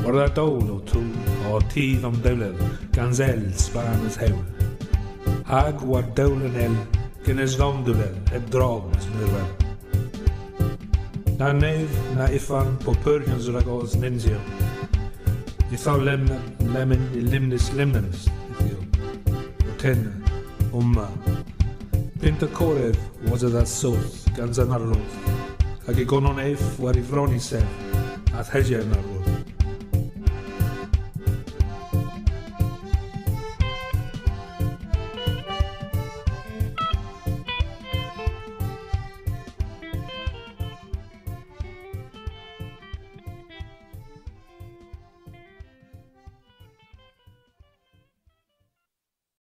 Or that dole o two, or teeth om dowlel, gans el span as hewl. Hag war dowlen el, gyn es dondulel, heb drog as nirwel. Na nef, na ifan, po purgens ragos ninzio. I thaw lemon I limnis limnes, ifio. O ten, umma. Pinta korev was a that soth, gans an arloth. Hag I gonon eif war I vroni sef, at hedje an arloth.